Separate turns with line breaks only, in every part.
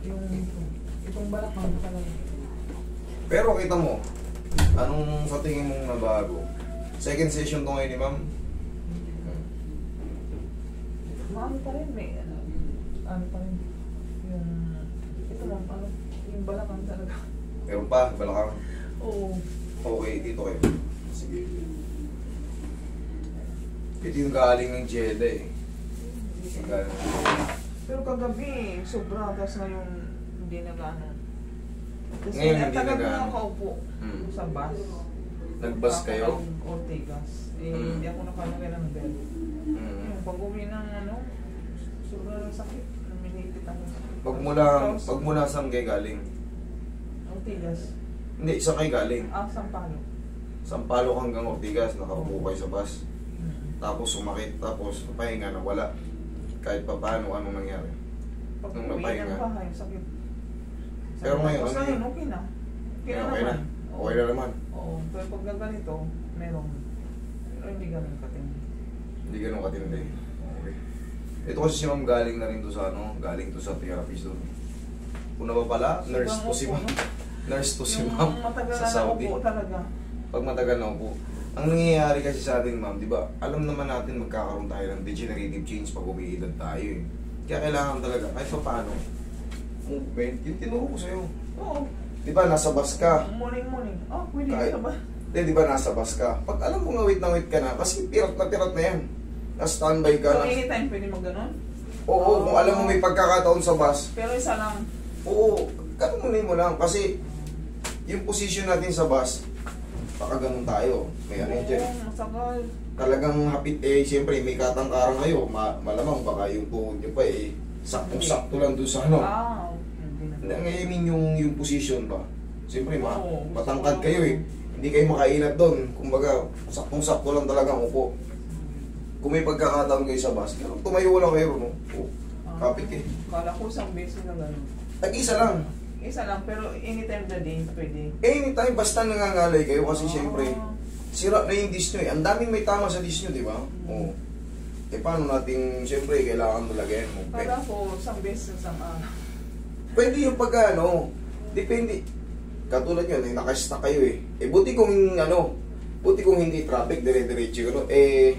Yung itong balakang talaga.
Pero kita mo, anong sa tingin mong nabago? Second session to ngayon ni ma'am?
Maano pa rin, may ano pa rin. Yung, ito lang, ano, yung balakang talaga.
Meron pa, balakang.
Oo.
Okay, dito kayo. Sige. Ito yung galing ng Jeddah eh. Yung galing ng Jeddah.
Pero kagabi, sobra, tapos ngayon, hindi nag-ano. Kasi
Ngayon, hindi
tagal
nag-ano.
na nakaupo sa bus.
Nag-bus kayo?
Ortigas. Hindi ako nakalagay ng bed. Yung pag-uwi ng ano, sobrang sakit. Naminipit ako.
Pag mula saan kayo galing?
Ortigas.
Hindi, saan kayo galing?
Sampalo.
Sampalo hanggang Ortigas, nakaupo kayo sa bus. Tapos sumakit, tapos pahinga na wala. Kahit pa paano, anong nangyari? Nung
Pag-uwi
napahinga.
ng bahay, sakit.
Pero ngayon,
Tapos
ano
ngayon,
yun?
okay na. Okay na
Okay na?
naman.
Okay na naman?
Oo. Pero pag ganito, meron. Pero hindi ganun katindi.
Hindi ganun katindi. Okay. Ito kasi si ma'am galing na rin to sa ano, galing to sa therapist doon. Una pa pala, nurse to si ma'am. Nurse to si ma'am sa Saudi.
Yung talaga.
Pag matagal na upo. Ang nangyayari kasi sa atin ma'am, di ba, alam naman natin magkakaroon tayo ng degenerative change pag umiidad tayo eh. Kaya kailangan talaga, kahit pa paano, movement, yung tinuro ko sa'yo.
Oo.
Di ba, nasa bus ka.
Morning. Pwede
Kahit-
ka ba?
Di ba, nasa bus ka. Pag alam mo ngawit na ngawit ka na, kasi pirat na yan. Na-standby ka
So,
na.
anytime pwede mag-ganon?
Oo, kung alam mo may pagkakataon sa bus,
Pero isa lang.
oo, ganunin mo lang. Kasi, yung position natin sa bus, baka ganun tayo. May ano yun dyan.
Masagal.
Talagang hapit eh, siyempre may katangkarang kayo, malamang baka yung tuhod nyo pa eh, saktong-sakto lang doon sa ano.
Hindi na.
Ngayon yung position ba? Siyempre
Oo,
matangkad kayo eh. Hindi kayo makainat doon. Kumbaga, saktong-sakto lang talaga ang upo. Kung may pagkakataon kayo sa bus, pero tumayo lang kayo, no? Oh, kapit eh.
Kala ko isang beses na gano'n.
Tag-isa lang.
Isa lang, pero anytime the day, pwede.
Anytime, basta nangangalay kayo kasi siyempre,
Ah.
sira na yung disc nyo eh. Ang daming may tama sa disc nyo, di ba? Oo. Eh paano natin, siyempre, kailangan malagyan mo.
Kala ko isang beses isang araw.
Pwede yung pagka ano, depende. Katulad yun, nakastack kayo eh. Eh buti kung hindi traffic, dire-diretso yun. Eh,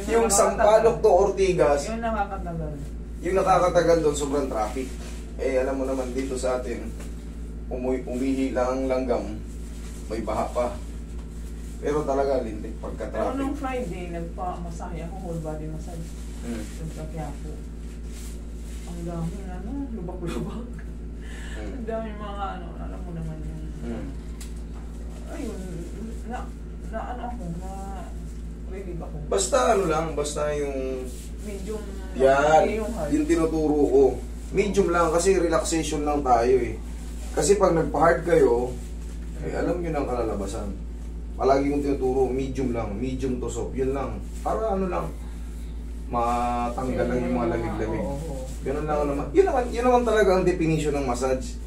yung Sampaloc to Ortigas,
Yun nakakatagal.
yung nakakatagal doon, sobrang traffic. Eh, alam mo naman dito sa atin, umihi lang ang langgam, may baha pa. Pero talaga, lintik
Pero
pagka-traffic.
nung Friday, nagpa-masahe ako, whole body massage. Nagpa-Quiapo. Ang daming lubak-lubak. Ang daming mga alam mo naman yung... Ayun, relieve ako.
Basta basta yung...
Medium,
Yan,
yung hard.
yung tinuturo ko. Medium lang kasi relaxation lang tayo eh. Kasi pag nagpa-hard kayo, eh, alam nyo ng kalalabasan. Palagi kong tinuturo, medium lang, medium to soft, yun lang. Para matanggal lang yung mga lamig-lamig. Ganun lang naman. Yun naman talaga ang definition ng massage.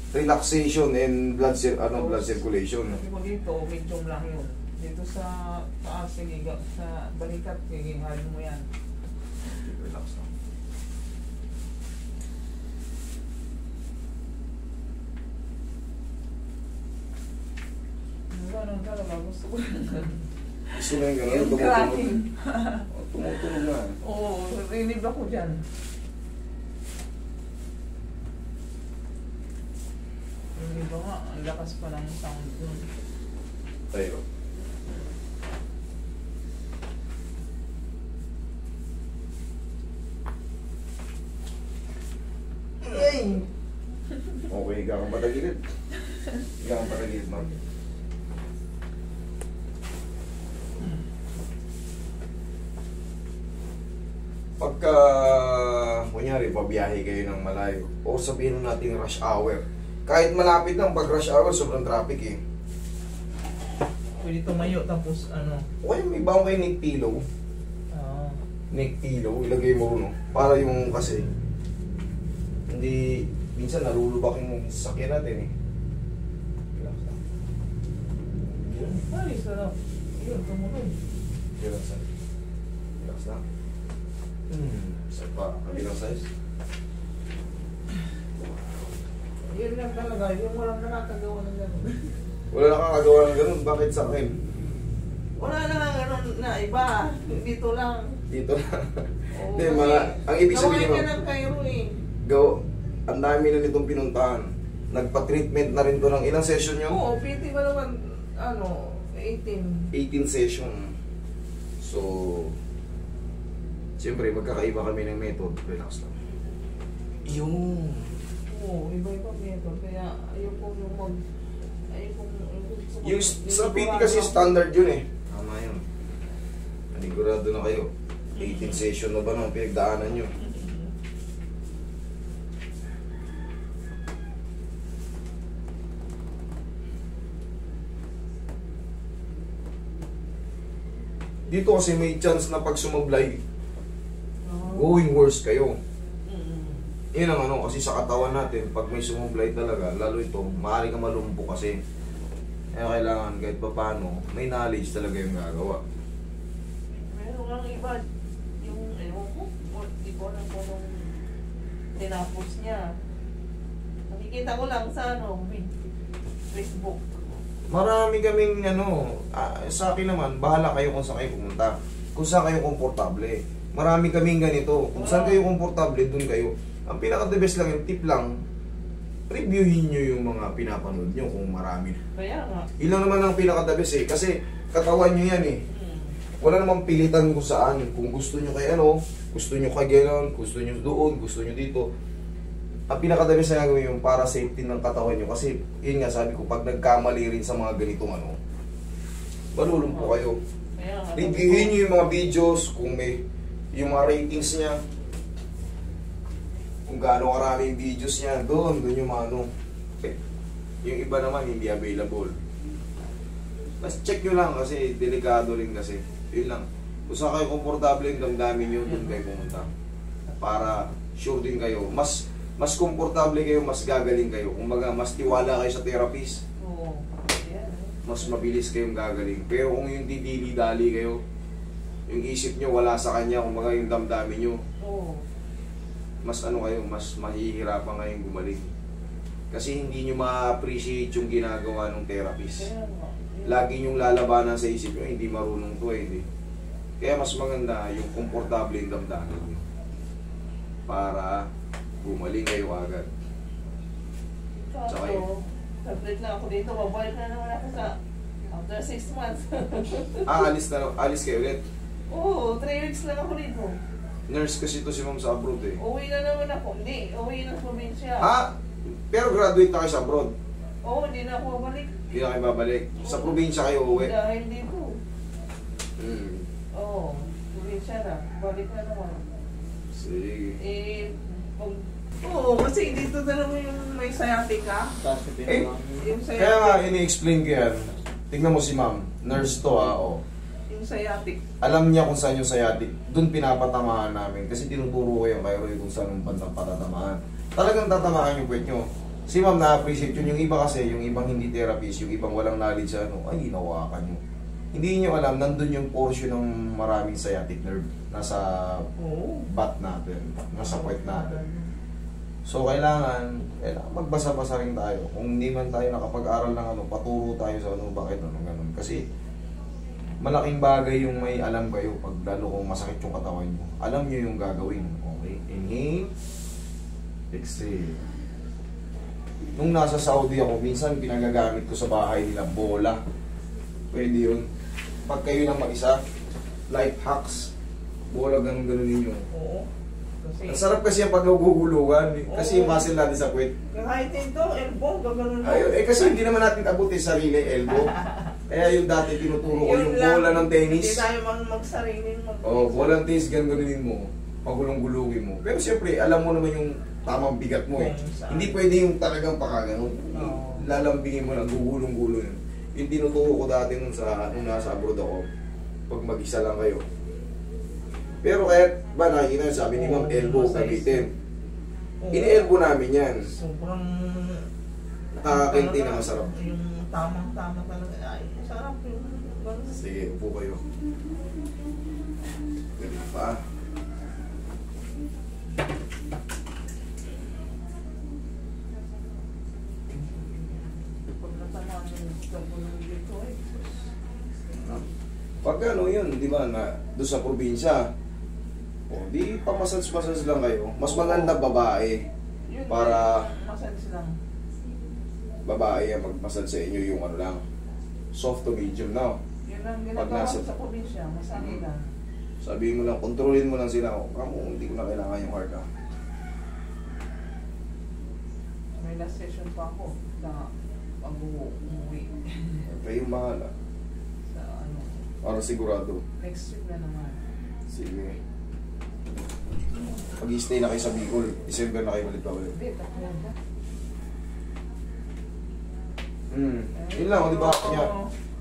Relaxation and blood circulation.
Sabi ko dito, medium lang yun. Dito sa taas, sige, sa balikat, sige, halin mo yan.
Relax lang.
Ganun talaga, gusto ko yun.
Gusto mo yung gano'n?
Yung
Tumutunog.
cracking.
Tumutunog na.
Oo, relieve ako dyan. Relieve nga, ang lakas pa ng sound dun.
Tayo. Yay! Okay, higa kang patagilid. Higa kang patagilid, ma'am. Pagka, kunyari, pabiyahe kayo ng malayo, o sabihin natin rush hour. Kahit malapit lang, pag rush hour, sobrang traffic eh.
Pwede tumayo tapos
Okay, may bago kayo neck pillow. Neck pillow, ilagay mo no? Para yung kasi, hindi, minsan nalulubak yung sasakyan natin eh. Relax lang. Yun.
Ay, sarap. Yun, tumuloy.
Relax lang. Relax lang. Sa pa, kabilang size.
Yun lang talaga, yung walang nakakagawa ng gano'n.
Wala nakakagawa ng ganun. Bakit sa akin?
Wala na nga gano'n na iba. Dito lang.
Dito lang.
Oo,
Hindi, mga, ang ibig sabihin
gawain
mo,
ka ng Cairo eh.
ang dami na nitong pinuntahan. Nagpa-treatment na rin to ng ilang session nyo?
Oo, PT ba naman, 18.
18 session. So, siyempre, magkakaiba kami ng method. Relax lang. Yung...
Oo, iba-iba method. Kaya ayoko yung
Yung sa PT kasi standard yun eh. Tama yun. Panigurado na kayo. 18 session na ba nang pinagdaanan nyo? Dito kasi may chance na pag sumablay, going worse kayo. Yun ang kasi sa katawan natin, pag may sumublay talaga, lalo ito, maaari ka malumpo kasi. Kaya kailangan kahit pa paano, may knowledge talaga yung gagawa.
Meron nga iba, yung, ewan ko, di ko alam kung nung tinapos niya. Nakikita ko lang sa Facebook.
Marami kaming sa akin naman, bahala kayo kung saan kayo pumunta. Kung saan kayo komportable. Marami kaming ganito. Kung saan kayo komportable, dun kayo. Ang pinaka-the best lang, yung tip lang, reviewin nyo yung mga pinapanood nyo kung marami.
Kaya nga.
Ilang naman ang pinaka-the best eh. Kasi katawan nyo yan eh. Wala namang pilitan kung saan. Kung gusto nyo kay gusto nyo kay gano'n, gusto nyo doon, gusto nyo dito. Ang pinaka-the best na gawin yung para safety ng katawan nyo. Kasi yun nga sabi ko, pag nagkamali rin sa mga ganitong malulumpo kayo. Reviewin nyo yung mga videos, kung may yung mga ratings niya. Kung gaano karami yung videos niya, doon yung mga yung iba naman hindi available. Mas check nyo lang kasi delikado rin kasi. Yun lang. Kung saan kayo komportable yung damdamin nyo, doon kayo pumunta. Para sure din kayo. Mas komportable kayo, mas gagaling kayo. Kung mas tiwala kayo sa therapist, mas mabilis kayong gagaling. Pero kung yung didili-dali kayo, yung isip nyo wala sa kanya, kung yung damdamin nyo, mas kayo, mas mahihirapan kayong gumaling. Kasi hindi nyo ma-appreciate yung ginagawa ng therapist. Lagi nyong lalabanan sa isip nyo, hindi marunong to hindi. Kaya mas maganda yung komportable yung damdamin nyo. Para gumaling kayo agad.
Tsaka yun. Tablet lang ako dito, babalik na naman ako sa after 6 months.
Alis kayo ulit?
Oo, 3 weeks lang ako dito.
Nurse kasi to si ma'am sa abroad eh.
Uwi na naman ako. Hindi, uwi ng probinsya.
Pero graduate na kayo sa abroad?
Oo, hindi na ako babalik.
Hindi na kayo babalik? Sa probinsya kayo uwi?
Dahil dito. Oo, probinsya na. Balik na naman.
Sige.
Oo, kasi dito na naman yung may sciatica. Yung sciatic.
Kaya nga, ini-explain ko yan. Tingnan mo si ma'am. Nurse to
Yung sciatic.
Alam niya kung saan yung sciatic. Doon pinapatamaan namin. Kasi tinuturo ko yung kayo kung saan yung bandang patatamaan. Talagang tatamaan yung puwet nyo. Si ma'am na-appreciate yun. Yung iba kasi, yung ibang hindi therapist, yung ibang walang knowledge sa ay hinawakan nyo. Hindi nyo alam, nandun yung portion ng maraming sciatic nerve. Nasa bat natin. Nasa puwet natin. So, kailangan magbasa-basa rin tayo. Kung hindi man tayo nakapag-aral ng paturo tayo sa bakit ganun. Kasi, malaking bagay yung may alam kayo pag lalo kung masakit yung katawan nyo. Alam nyo yung gagawin. Okay? Inhale. Exhale. Nung nasa Saudi ako, minsan pinagagamit ko sa bahay nila, bola. Pwede yun. Pag kayo lang mag-isa, life hacks. Bola, ganun-ganun ninyo.
Oo.
Ang sarap kasi yung pag-ugulugan. Kasi yung muscle natin sa puwet.
Kahit ito, elbow, gano'n.
Ayun, kasi hindi naman natin abutin sarili elbow. Kaya yung dati tinuturo ko yung bola ng tennis.
Hindi tayo magsarili.
Bola ng tennis, ganun-ganunin mo. Pagulong-gulungin mo. Pero siyempre, alam mo naman yung tamang bigat mo eh. Hindi pwede yung talagang pakaganon. Lalambingin mo lang, gugulong-gulong. Yung tinuturo ko dati nung nasa abroad ako, pag mag-isa lang kayo. Pero kahit ba nakikita nyo, sabi ni ma'am, elbow gamitin. Ini-elbow namin yan.
Sobrang
nakakakinti na masarap.
Yung tamang-tama talaga. Ay, masarap yung
sige, upo kayo. Ganun pa.
Tampo naman dito eh.
Pag ano yun, di ba, na doon sa probinsya, o di pa-massage lang kayo. Mas maganda babae.
Yun,
Para-
massage lang.
Babae ang mag-massage sa inyo yung ano lang, soft to medium na.
Yun ang
Pag
ginagawa
nasa-
ko sa probinsya, massage lang.
Sabihin mo lang, kontrolin mo lang sila. Kamu, hindi ko na kailangan yung heart
May last session pa ako na umuwi
Kayong bahala.
sa ano,
Para sigurado.
next week na naman.
Sige. Pag-i-stay na kayo sa Bicol, December na kayo balik pa ulit.
Hindi, tapunan ka.
Yun lang, di ba?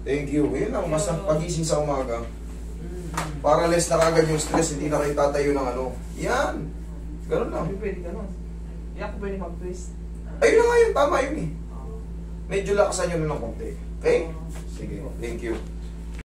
Thank you. Yun lang, basta pagising sa umaga. Para less na kagad yung stress, hindi na kayo tatayo ng ano. Yan. Ganun lang.
Pwede ganun. Hindi ako pwede mag-twist.
Ayun na nga yun, tama yun eh. Medyo lakasan nyo na ng konti. Okay? Sige, thank you.